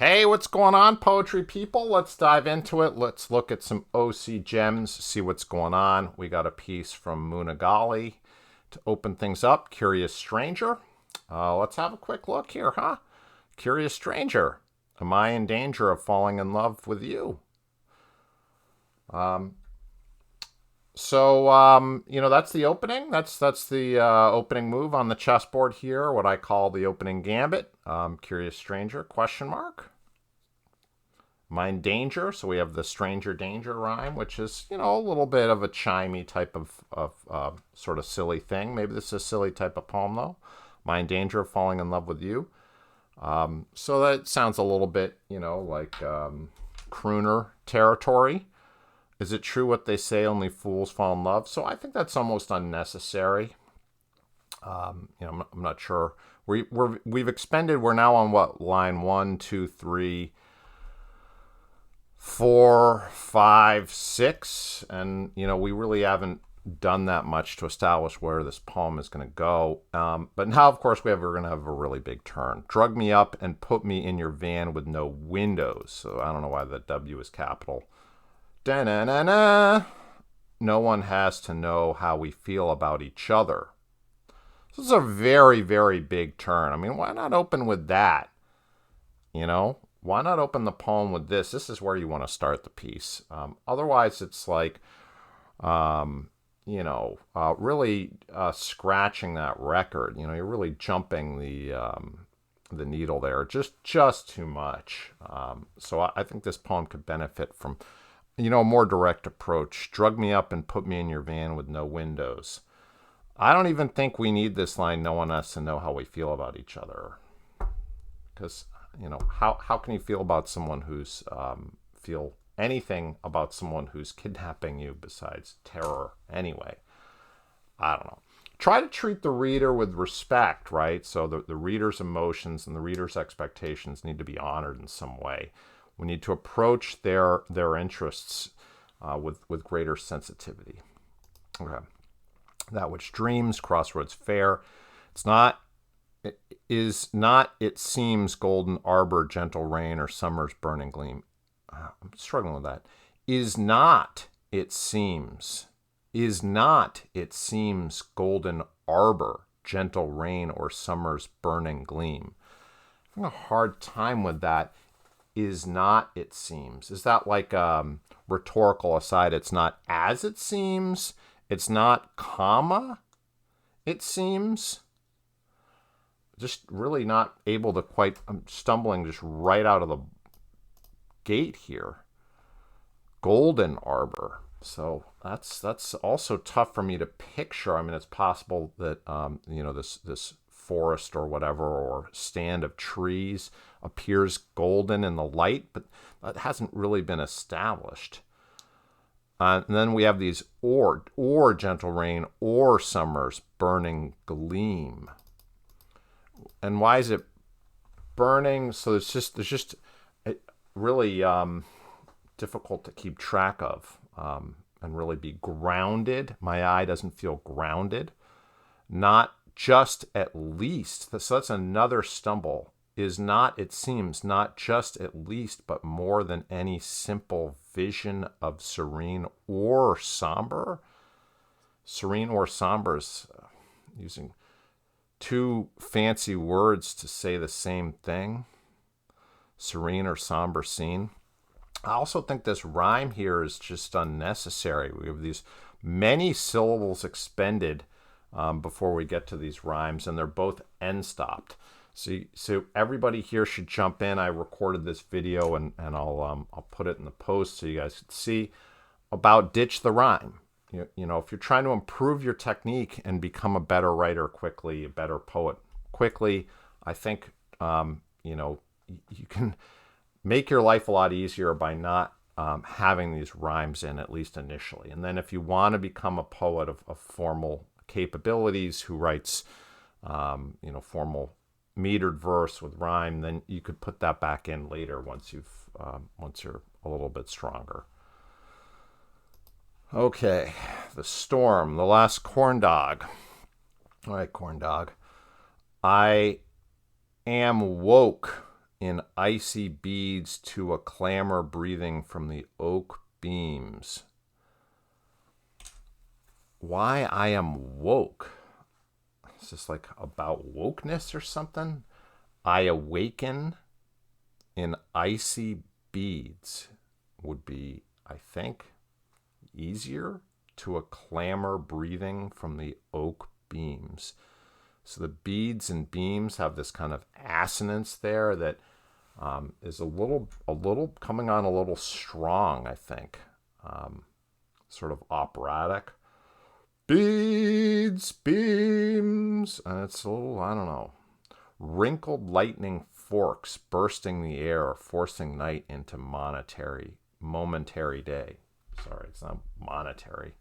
Hey, what's going on, poetry people? Let's dive into it. Let's look at some OC gems, see what's going on. We got a piece from Moosey to open things up. Curious Stranger. Let's have a quick look here, huh? Curious Stranger. Am I in danger of falling in love with you? That's the opening. That's the opening move on the chessboard here, what I call the opening gambit. Curious Stranger, question mark. Am I in danger? So we have the stranger danger rhyme, which is, a little bit of a chimey type of sort of silly thing. Maybe this is a silly type of poem, though. Am I in danger of falling in love with you? So that sounds a little bit, like crooner territory. Is it true what they say, only fools fall in love? So I think that's almost unnecessary. I'm not sure. We've expended, we're now on what, line 1, 2, 3, 4, 5, 6, and we really haven't done that much to establish where this poem is going to go. But now, of course, we're going to have a really big turn. Drug me up and put me in your van with no windows. So I don't know why the W is capital. Da-na-na-na. No one has to know how we feel about each other. This is a very, very big turn. I mean, why not open with that? Why not open the poem with this? This is where you want to start the piece. Otherwise, it's like, really scratching that record. You're really jumping the needle there. Just too much. So I think this poem could benefit from, a more direct approach. Drug me up and put me in your van with no windows. I don't even think we need this line, no one has to know how we feel about each other. Because, how can you feel about someone who's, feel anything about someone who's kidnapping you besides terror anyway? I don't know. Try to treat the reader with respect, right? So the reader's emotions and the reader's expectations need to be honored in some way. We need to approach their interests with greater sensitivity. Okay. That which dreams, crossroads fair. It is not, it seems, golden arbor, gentle rain, or summer's burning gleam. I'm struggling with that. Is not, it seems, golden arbor, gentle rain, or summer's burning gleam. I'm having a hard time with that. Is not, it seems. Is that like rhetorical aside? It's not as it seems. It's not comma, it seems. Just really not able to quite, I'm stumbling just right out of the gate here. Golden arbor. So that's also tough for me to picture. I mean, it's possible that, this forest or whatever, or stand of trees appears golden in the light, but that hasn't really been established. And then we have these or gentle rain, or summer's burning gleam. And why is it burning? So there's just really difficult to keep track of and really be grounded. My eye doesn't feel grounded. Not just at least. So that's another stumble. Is not, it seems, not just at least, but more than any simple vision of serene or somber. Serene or somber is using two fancy words to say the same thing. Serene or somber scene. I also think this rhyme here is just unnecessary. We have these many syllables expended before we get to these rhymes, and they're both end-stopped. So everybody here should jump in. I recorded this video, and I'll put it in the post so you guys can see about ditch the rhyme. If you're trying to improve your technique and become a better writer quickly, a better poet quickly, I think you can make your life a lot easier by not having these rhymes in, at least initially. And then if you want to become a poet of formal capabilities who writes formal metered verse with rhyme, then you could put that back in later once you're a little bit stronger. Okay, the storm, the last corn dog. All right, corn dog. I am woke in icy beads to a clamor breathing from the oak beams. Why I am woke. Is this like about wokeness or something? I awaken in icy beads would be, I think, easier, to a clamor breathing from the oak beams. So the beads and beams have this kind of assonance there that is a little coming on a little strong, I think. Sort of operatic. Beads, beams, and it's a little, I don't know. Wrinkled lightning forks bursting the air, forcing night into momentary day. Sorry, it's not monetary.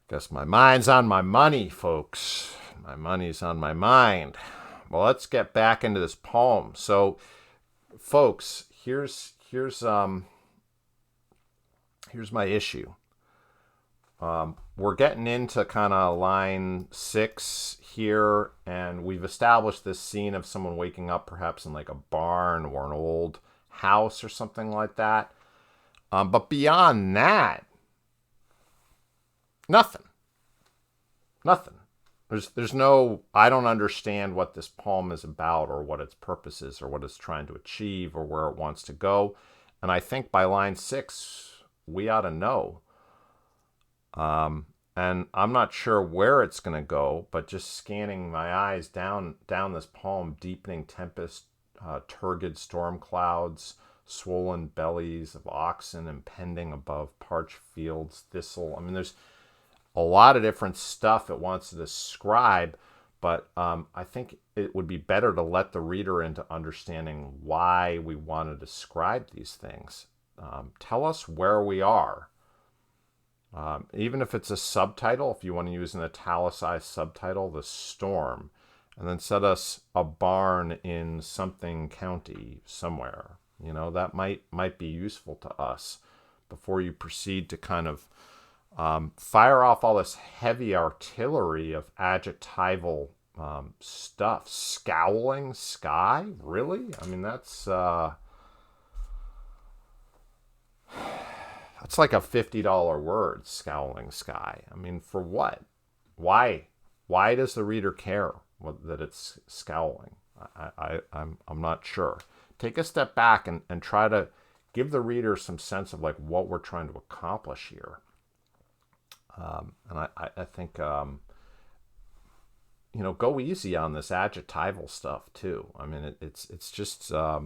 Guess my mind's on my money, folks. My money's on my mind. Well, let's get back into this poem. So, folks, here's my issue. We're getting into kind of line 6 here, and we've established this scene of someone waking up perhaps in like a barn or an old house or something like that. But beyond that, nothing. There's no, I don't understand what this poem is about or what its purpose is or what it's trying to achieve or where it wants to go. And I think by line 6, we ought to know. And I'm not sure where it's going to go, but just scanning my eyes down this poem, deepening tempest, turgid storm clouds, swollen bellies of oxen impending above parched fields, thistle. I mean, there's a lot of different stuff it wants to describe, but I think it would be better to let the reader into understanding why we want to describe these things. Tell us where we are. Even if it's a subtitle, if you want to use an italicized subtitle, the storm, and then set us a barn in something county somewhere. You know, that might be useful to us before you proceed to kind of fire off all this heavy artillery of adjectival stuff. Scowling sky? Really? I mean, that's like a $50 word, scowling sky. I mean, for what? Why? Why does the reader care that it's scowling? I'm not sure. Take a step back and try to give the reader some sense of like what we're trying to accomplish here. And I think, go easy on this adjectival stuff too. I mean, it's just, a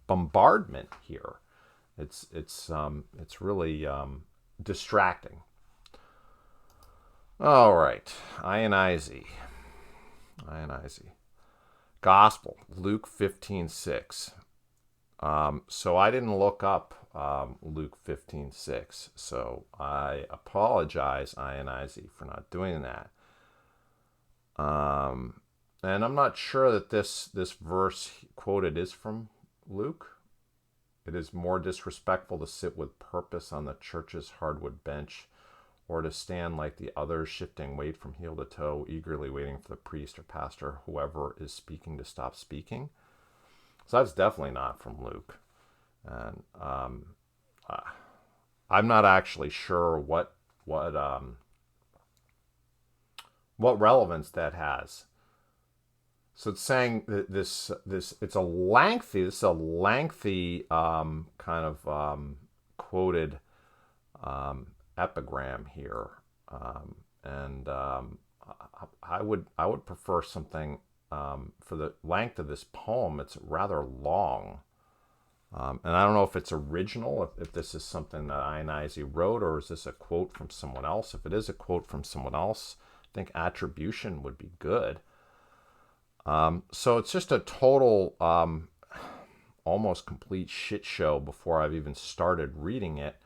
bombardment here. It's really distracting. All right, Ionisey. Gospel, Luke 15:6. So I didn't look up Luke 15:6, so I apologize, Ionisey, for not doing that. And I'm not sure that this verse quoted is from Luke. It is more disrespectful to sit with purpose on the church's hardwood bench, or to stand like the others, shifting weight from heel to toe, eagerly waiting for the priest or pastor, whoever is speaking, to stop speaking. So that's definitely not from Luke. And I'm not actually sure what relevance that has. So it's saying that this it's a lengthy kind of quoted epigram here, and I would prefer something for the length of this poem. It's rather long, and I don't know if it's original, if this is something that Ionisey wrote, or is this a quote from someone else. If it is a quote from someone else, I think attribution would be good. So it's just a total, almost complete shit show before I've even started reading it.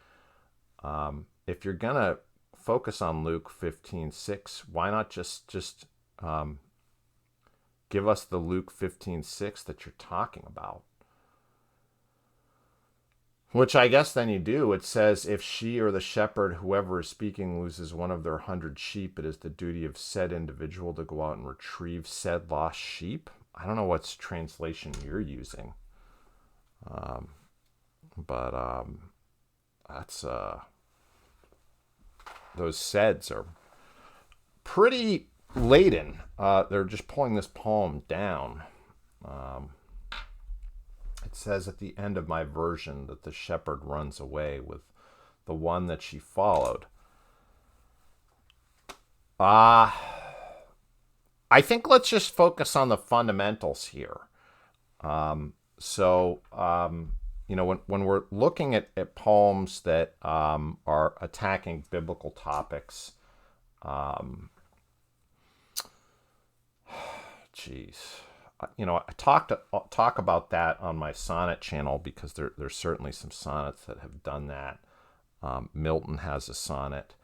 If you're gonna focus on Luke 15:6, why not just give us the Luke 15:6 that you're talking about? Which I guess then you do. It says, if she or the shepherd, whoever is speaking, loses one of their 100 sheep, it is the duty of said individual to go out and retrieve said lost sheep. I don't know what's translation you're using. But that's those saids are pretty laden. They're just pulling this poem down. It says at the end of my version that the shepherd runs away with the one that she followed. I think let's just focus on the fundamentals here. When we're looking at poems that are attacking biblical topics, I talk about that on my sonnet channel because there's certainly some sonnets that have done that. Milton has a sonnet.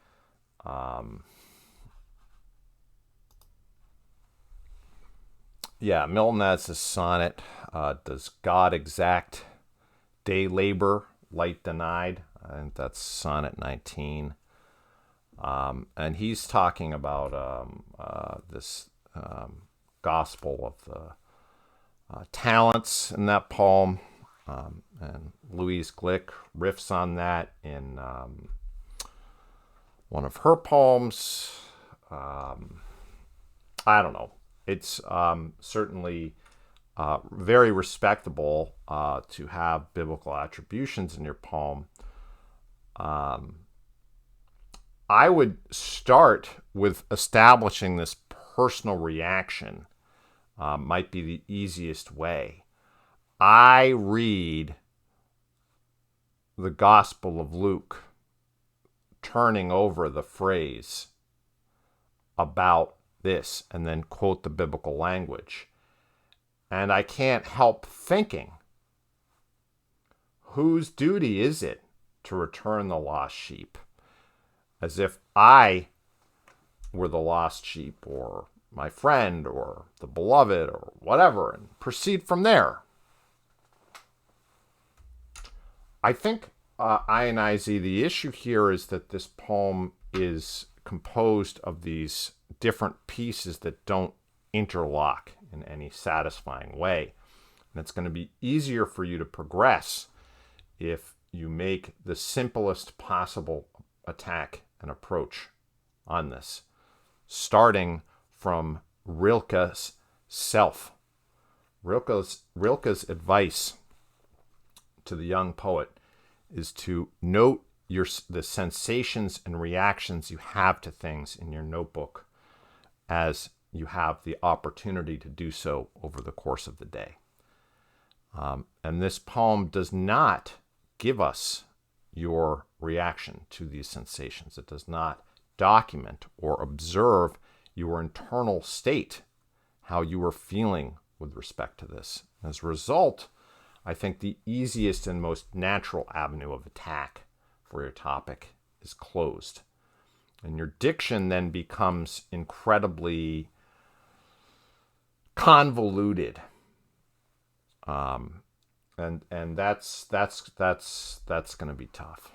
Milton has a sonnet. Does God exact day labor, light denied? I think that's sonnet 19. And he's talking about this gospel of the talents in that poem. And Louise Glick riffs on that in one of her poems. I don't know. It's certainly very respectable to have biblical attributions in your poem. I would start with establishing this personal reaction. Might be the easiest way. I read the Gospel of Luke, turning over the phrase about this, and then quote the biblical language. And I can't help thinking, whose duty is it to return the lost sheep? As if I were the lost sheep, or my friend, or the beloved, or whatever, and proceed from there. I think, Ionize, the issue here is that this poem is composed of these different pieces that don't interlock in any satisfying way. And it's going to be easier for you to progress if you make the simplest possible attack and approach on this, starting from Rilke's self. Rilke's advice to the young poet is to note the sensations and reactions you have to things in your notebook as you have the opportunity to do so over the course of the day. And this poem does not give us your reaction to these sensations. It does not document or observe your internal state, how you are feeling with respect to this. As a result, I think the easiest and most natural avenue of attack for your topic is closed. And your diction then becomes incredibly convoluted. And that's going to be tough.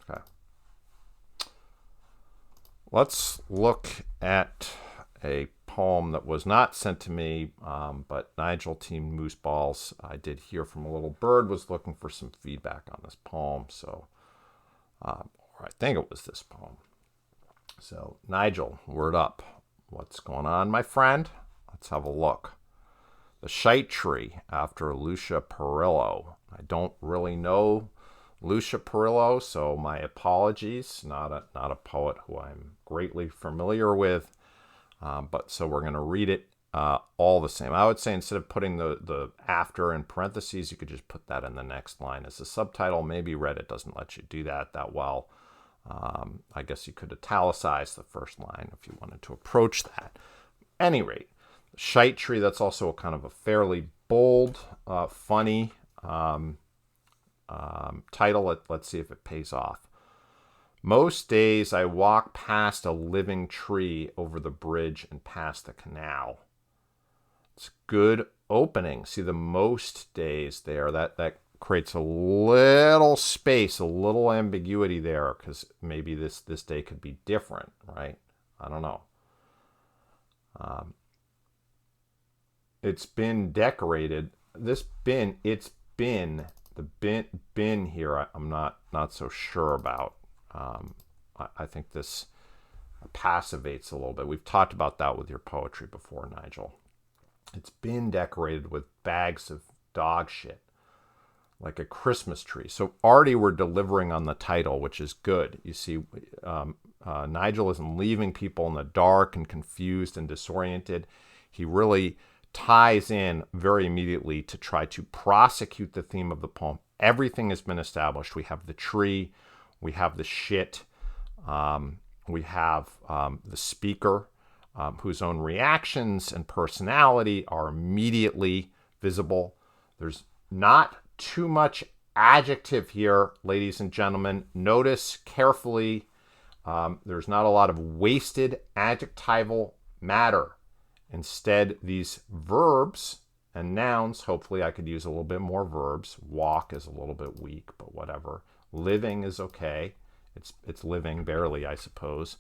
Okay. Let's look at a poem that was not sent to me, but Nigel Team Moose Balls, I did hear from a little bird, was looking for some feedback on this poem. So, or I think it was this poem. So, Nigel, word up. What's going on, my friend? Let's have a look. The Shite Tree, after Lucia Perillo. I don't really know Lucia Perillo, so my apologies. Not a poet who I'm greatly familiar with. But so we're going to read it all the same. I would say instead of putting the after in parentheses, you could just put that in the next line as a subtitle. Maybe Reddit doesn't let you do that well. I guess you could italicize the first line if you wanted to approach that. At any rate, Shite Tree, that's also a kind of a fairly bold, funny title. Let's see if it pays off. Most days I walk past a living tree over the bridge and past the canal. It's good opening. See the most days there. That creates a little space, a little ambiguity there, because maybe this day could be different, right? I don't know. It's been decorated. This bin, it's been the bin here. I'm not so sure about. I think this passivates a little bit. We've talked about that with your poetry before, Nigel. It's been decorated with bags of dog shit, like a Christmas tree. So already we're delivering on the title, which is good. You see, Nigel isn't leaving people in the dark and confused and disoriented. He really ties in very immediately to try to prosecute the theme of the poem. Everything has been established. We have the tree, we have the shit, we have the speaker, whose own reactions and personality are immediately visible. There's not too much adjective here, ladies and gentlemen. Notice carefully, there's not a lot of wasted adjectival matter. Instead, these verbs and nouns, hopefully I could use a little bit more verbs. Walk is a little bit weak, but whatever. Living is okay. It's living, barely, I suppose.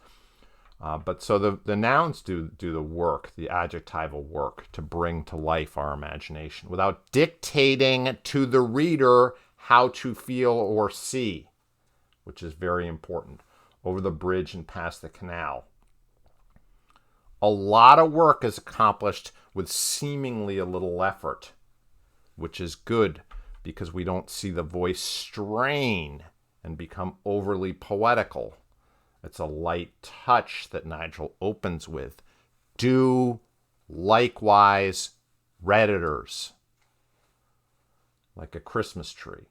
But so the nouns do the work, the adjectival work, to bring to life our imagination without dictating to the reader how to feel or see, which is very important. Over the bridge and past the canal. A lot of work is accomplished with seemingly a little effort, which is good because we don't see the voice strain and become overly poetical. It's a light touch that Nigel opens with. Do likewise, Redditors. Like a Christmas tree.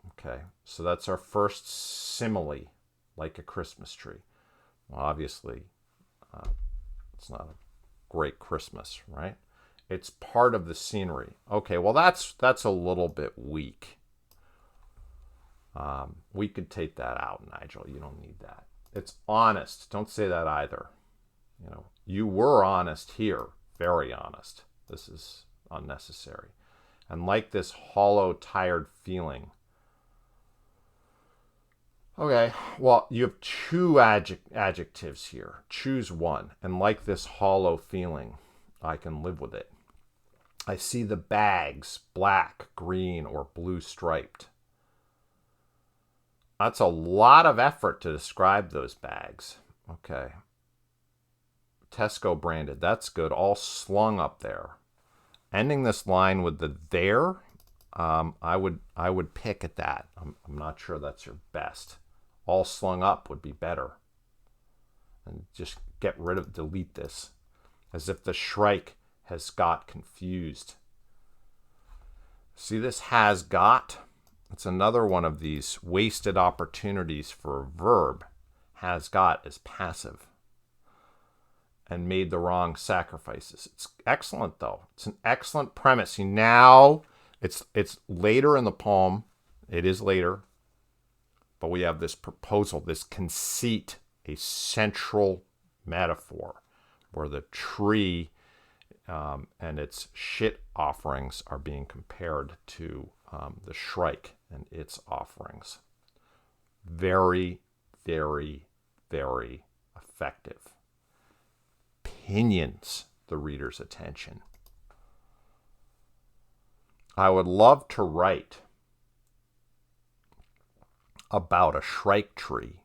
Okay, so that's our first simile, like a Christmas tree. Well, obviously, it's not a great Christmas, right? It's part of the scenery. Okay, well, that's a little bit weak. We could take that out, Nigel. You don't need that. It's honest. Don't say that either. You know, you were honest here. Very honest. This is unnecessary. And like this hollow, tired feeling. Okay, well, you have two adjectives here. Choose one. And like this hollow feeling, I can live with it. I see the bags, black, green, or blue striped. That's a lot of effort to describe those bags. Okay. Tesco branded. That's good. All slung up there. Ending this line with the there, I would pick at that. I'm not sure that's your best. All slung up would be better. And just delete this. As if the Shrike has got confused. See this has got? It's another one of these wasted opportunities for a verb. Has got is passive. And made the wrong sacrifices. It's excellent though. It's an excellent premise. See now, it's later in the poem. It is later. But we have this proposal, this conceit, a central metaphor where the tree and its shit offerings are being compared to the Shrike and its offerings. Very, very, very effective. Pinions the reader's attention. I would love to write about a shrike tree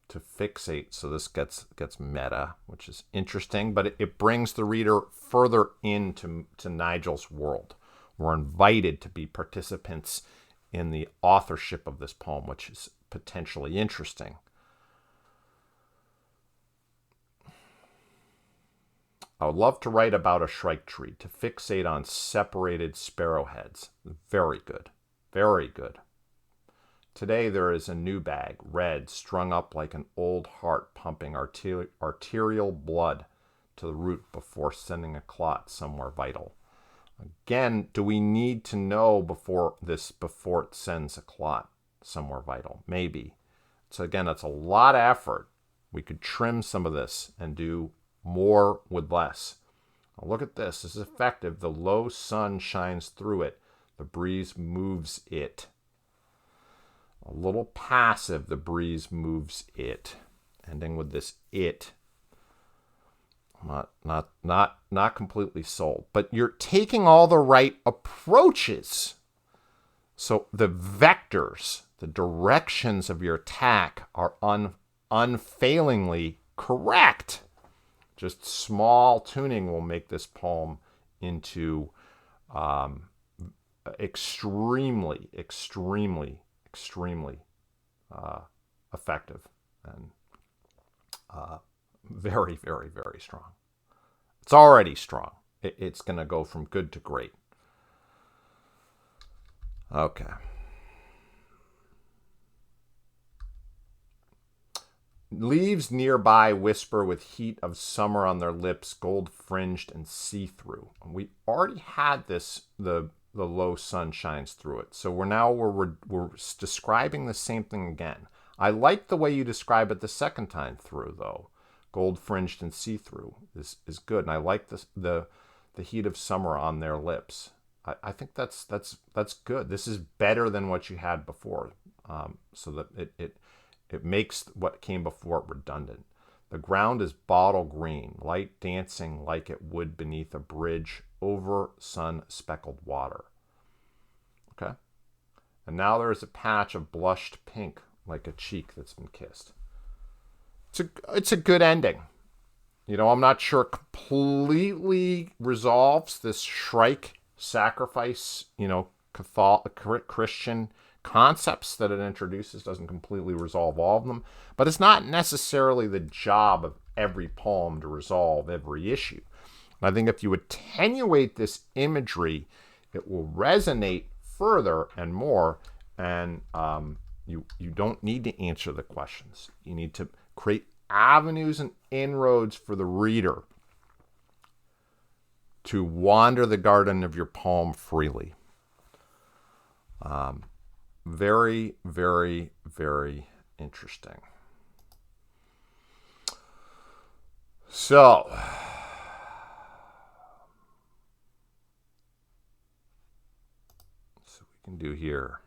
to fixate. So this gets meta, which is interesting, but it brings the reader further into Nigel's world. We're invited to be participants in the authorship of this poem, which is potentially interesting. I would love to write about a shrike tree, to fixate on separated sparrowheads. Very good. Very good. Today there is a new bag, red, strung up like an old heart pumping arterial blood to the root before sending a clot somewhere vital. Again, do we need to know before it sends a clot somewhere vital? Maybe. So again, that's a lot of effort. We could trim some of this and do more with less. Now look at this. This is effective. The low sun shines through it. The breeze moves it. A little passive, the breeze moves it. Ending with this it. Not completely sold. But you're taking all the right approaches. So the vectors, the directions of your attack are unfailingly correct. Just small tuning will make this poem into extremely effective and very, very, very strong. It's already strong. It's going to go from good to great. Okay. Leaves nearby whisper with heat of summer on their lips, gold fringed and see-through. We already had this, the low sun shines through it. So we're describing the same thing again. I like the way you describe it the second time through, though. Gold fringed and see-through is good, and I like the heat of summer on their lips. I think that's good. This is better than what you had before, so that it makes what came before it redundant. The ground is bottle green, light dancing like it would beneath a bridge over sun-speckled water. Okay? And now there is a patch of blushed pink like a cheek that's been kissed. It's a good ending. You know, I'm not sure it completely resolves this Shrike sacrifice, you know, Catholic Christian concepts that it introduces. Doesn't completely resolve all of them, but it's not necessarily the job of every poem to resolve every issue. And I think if you attenuate this imagery, it will resonate further and more, and you don't need to answer the questions. You need to create avenues and inroads for the reader to wander the garden of your poem freely. Very, very, very interesting. So, let's see what we can do here.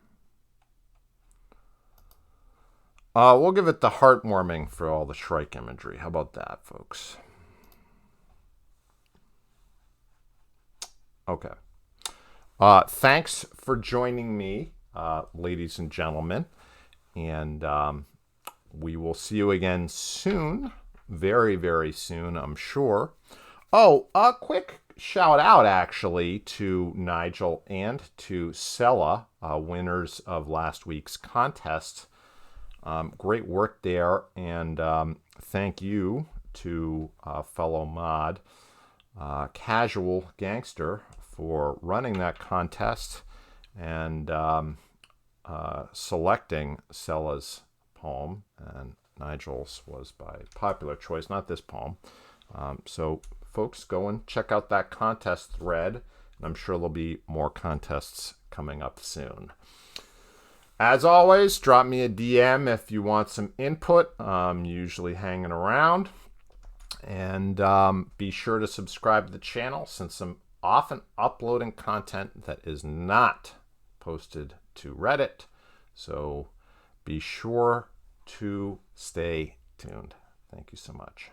We'll give it the heartwarming for all the Shrike imagery. How about that, folks? Okay. Thanks for joining me, ladies and gentlemen. And we will see you again soon. Very, very soon, I'm sure. Oh, a quick shout out, actually, to Nigel and to Sella, winners of last week's contest. Great work there, and thank you to fellow mod Casual Gangster for running that contest and selecting Sella's poem, and Nigel's was by popular choice, not this poem. So folks, go and check out that contest thread, and I'm sure there'll be more contests coming up soon. As always, drop me a DM if you want some input. I'm usually hanging around. And be sure to subscribe to the channel, since I'm often uploading content that is not posted to Reddit. So be sure to stay tuned. Thank you so much.